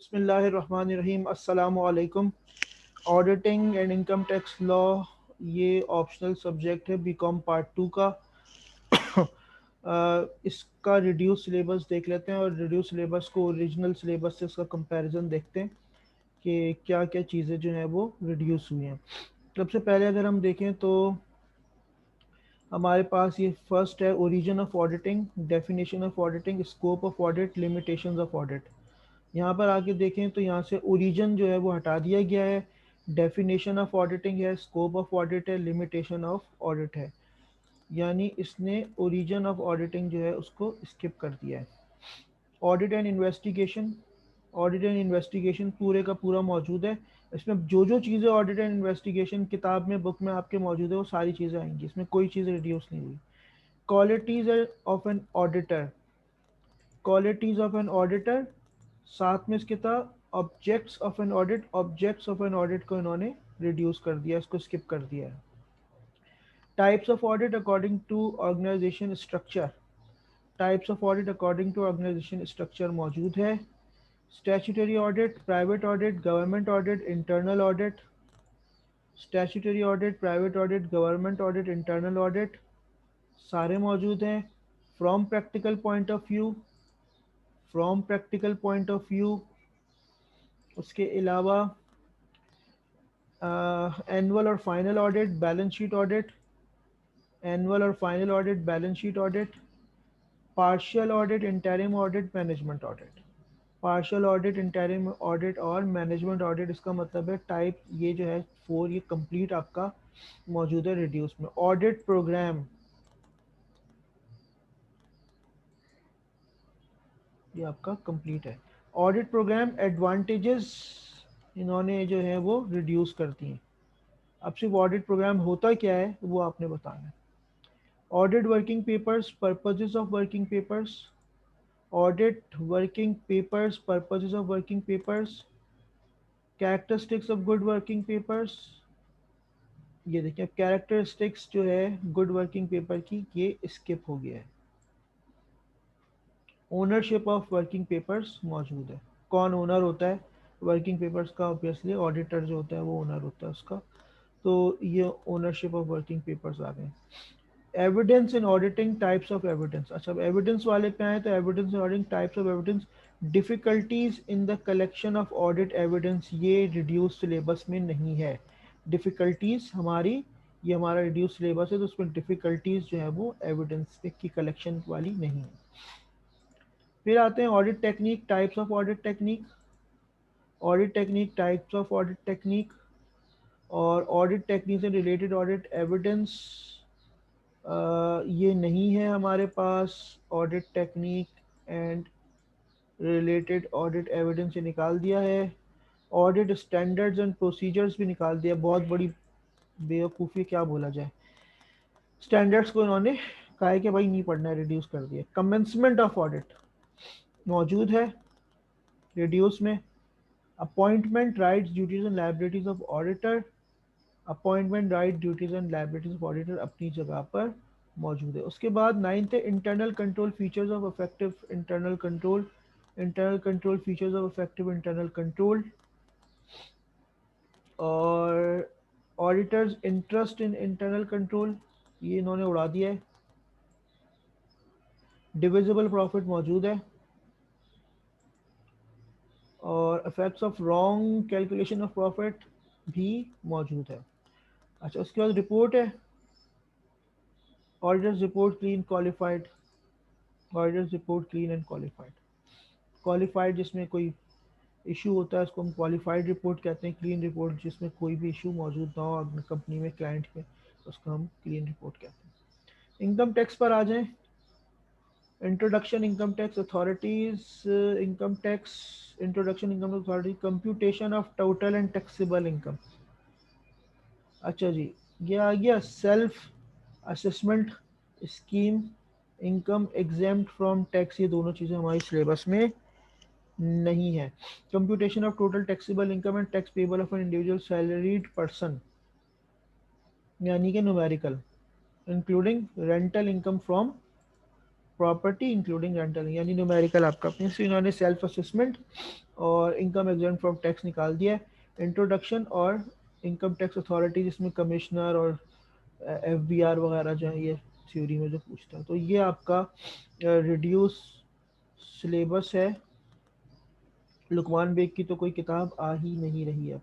बिस्मिल्लाहिर्रहमानिर्रहीम अस्सलामु अलैकुम। Auditing and income tax law ये ऑप्शनल सब्जेक्ट है बीकॉम पार्ट 2 का। इसका रिड्यूस सिलेबस देख लेते हैं और रिड्यूस सिलेबस को ओरिजिनल सिलेबस से इसका कंपैरिजन देखते हैं कि क्या क्या चीज़ें जो हैं वो रिड्यूस हुई हैं। सबसे पहले अगर हम देखें तो हमारे पास ये फर्स्ट है origin of auditing, definition of auditing, scope of audit, limitations of audit. यहाँ पर आके देखें तो यहाँ से ओरिजिन जो है वो हटा दिया गया है, डेफिनेशन ऑफ ऑडिटिंग है, स्कोप ऑफ ऑडिट है, लिमिटेशन ऑफ ऑडिट है। यानी इसने ओरिजिन ऑफ ऑडिटिंग जो है उसको स्किप कर दिया है। Audit and investigation, audit and investigation पूरे का पूरा मौजूद है। इसमें जो जो चीज़ें ऑडिट एंड इन्वेस्टिगेशन किताब में बुक में आपके मौजूद है वो सारी चीज़ें आएंगी, इसमें कोई चीज़ रिड्यूस नहीं हुई। Qualities of an auditor, qualities of an auditor, साथ में इसके था objects of an audit, objects of an audit को इन्होंने रिड्यूस कर दिया, इसको स्किप कर दिया है। Types of audit according to organisation structure, types of audit according to organisation structure मौजूद है। Statutory audit, private audit, government audit, internal audit, statutory audit, private audit, government audit, internal audit सारे मौजूद हैं। From practical point of view, from practical point of view उसके अलावा annual और final audit, balance sheet audit, annual और final audit, balance sheet audit, partial audit, interim audit, management audit. Partial audit, interim audit और management audit, इसका मतलब है type ये जो है 4 ये कंप्लीट आपका मौजूद है रिड्यूस में। ऑडिट प्रोग्राम ये आपका कंप्लीट है। ऑडिट प्रोग्राम एडवांटेजेस इन्होंने जो है वो रिड्यूस कर दिए। अब सिर्फ ऑडिट प्रोग्राम होता क्या है वो आपने बताना है। Audit working papers, purposes of working papers, audit working papers, purposes of working papers, characteristics of good working papers. ये देखिए कैरेक्टरिस्टिक्स जो है गुड वर्किंग पेपर की ये स्किप हो गया है। ओनरशिप ऑफ वर्किंग पेपर्स मौजूद है, कौन ओनर होता है वर्किंग पेपर्स का, ऑब्वियसली ऑडिटर जो होता है वो ओनर होता है उसका। तो ये ओनरशिप ऑफ वर्किंग पेपर्स आ गए। Evidence in auditing, types of evidence. अच्छा अब एविडेंस वाले पे आए तो evidence in auditing, types of evidence. Difficulties in the collection of audit evidence, ये रिड्यूस सिलेबस में नहीं है। डिफिकल्टीज हमारी ये हमारा रिड्यूस सिलेबस है तो उसमें डिफिकल्टीज जो है वो एविडेंस की कलेक्शन वाली नहीं है। फिर आते हैं audit technique, types of audit technique, audit technique, types of audit technique और ऑडिट टेक्निक से रिलेटेड ऑडिट एविडेंस। ये नहीं है हमारे पास। Audit technique and related audit evidence से निकाल दिया है। ऑडिट स्टैंडर्ड्स एंड प्रोसीजर्स भी निकाल दिया, बहुत बड़ी बेवकूफ़ी क्या बोला जाए। स्टैंडर्ड्स को इन्होंने कहा है कि भाई नहीं पढ़ना है, रिड्यूस कर दिया। कमेंसमेंट ऑफ ऑडिट मौजूद है रिड्यूस में। Appointment rights, duties and liabilities of auditor, appointment right, duties and liabilities of auditor अपनी जगह पर मौजूद है। उसके बाद नाइन्थ है internal control features of effective internal control, internal control features of effective internal control और auditor's interest in internal control ये इन्होंने उड़ा दिया है। डिविजिबल प्रॉफिट मौजूद है और effects of wrong calculation of profit भी मौजूद है। अच्छा उसके बाद रिपोर्ट है, auditors report clean qualified, auditors report clean and qualified. Qualified जिसमें कोई इशू होता है उसको हम क्वालिफाइड रिपोर्ट कहते हैं। क्लीन रिपोर्ट जिसमें कोई भी इशू मौजूद ना हो कंपनी में, क्लाइंट में, उसको हम क्लीन रिपोर्ट कहते हैं। इनकम टैक्स पर आ जाएं। Introduction income tax authorities, income tax introduction income tax authority, computation of total and taxable income. अच्छा जी ये आ गया self assessment scheme, income exempt from tax, ये दोनों चीज़ें हमारी सिलेबस में नहीं है। Computation of total taxable income and tax payable of an individual salaried person, यानी कि numerical, including rental income from property including rental, यानी न्यूमेरिकल आपका अपने से इन्होंने सेल्फ असेसमेंट और इनकम एग्जेम्प्ट फ्रॉम टैक्स निकाल दिया है। इंट्रोडक्शन और इनकम टैक्स अथॉरिटी, जिसमें कमिश्नर और एफबीआर वगैरह जो है ये थ्योरी में जो पूछता है। तो ये आपका रिड्यूस सिलेबस है। लुकमान बेग की तो कोई किताब आ ही नहीं रही है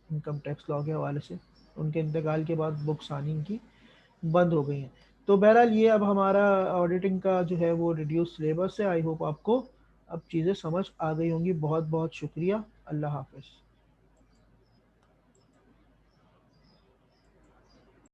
इनकम टैक्स लॉ के हवाले से, उनके इंतकाल के बाद बुक्स आनी इनकी बंद हो गई हैं। तो बहरहाल ये अब हमारा ऑडिटिंग का जो है वो रिड्यूस सिलेबस है। आई होप आपको अब चीज़ें समझ आ गई होंगी। बहुत बहुत शुक्रिया। अल्लाह हाफिज़।